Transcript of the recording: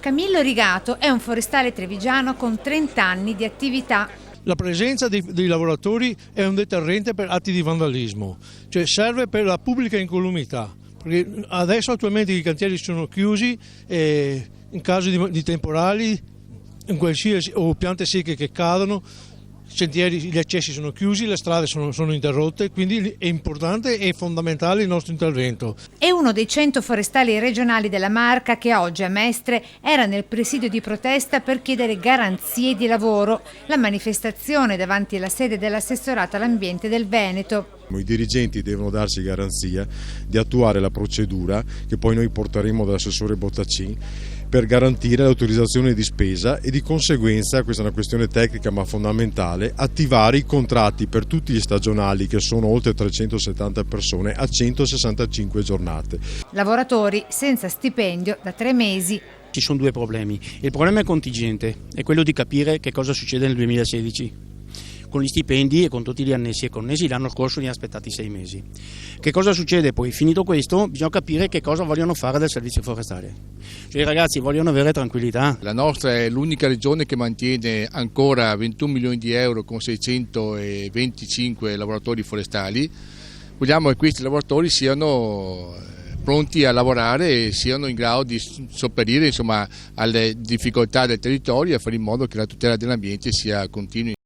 Camillo Rigato è un forestale trevigiano con 30 anni di attività. La presenza dei lavoratori è un deterrente per atti di vandalismo, cioè serve per la pubblica incolumità, perché adesso attualmente i cantieri sono chiusi e in caso di temporali o piante secche che cadono, gli accessi sono chiusi, le strade sono interrotte, quindi è importante e fondamentale il nostro intervento. È uno dei 100 forestali regionali della Marca che oggi a Mestre era nel presidio di protesta per chiedere garanzie di lavoro. La manifestazione davanti alla sede dell'assessorato all'ambiente del Veneto. I dirigenti devono darci garanzia di attuare la procedura che poi noi porteremo dall'assessore Bottacin per garantire l'autorizzazione di spesa e di conseguenza, questa è una questione tecnica ma fondamentale, attivare i contratti per tutti gli stagionali che sono oltre 370 persone a 165 giornate. Lavoratori senza stipendio da 3 mesi. Ci sono due problemi. Il problema è contingente, è quello di capire che cosa succede nel 2016. Con gli stipendi e con tutti gli annessi e connessi l'anno scorso ne ha aspettati 6 mesi. Che cosa succede poi? Finito questo bisogna capire che cosa vogliono fare del servizio forestale. Cioè i ragazzi vogliono avere tranquillità. La nostra è l'unica regione che mantiene ancora 21 milioni di euro con 625 lavoratori forestali. Vogliamo che questi lavoratori siano pronti a lavorare e siano in grado di sopperire alle difficoltà del territorio e a fare in modo che la tutela dell'ambiente sia continua.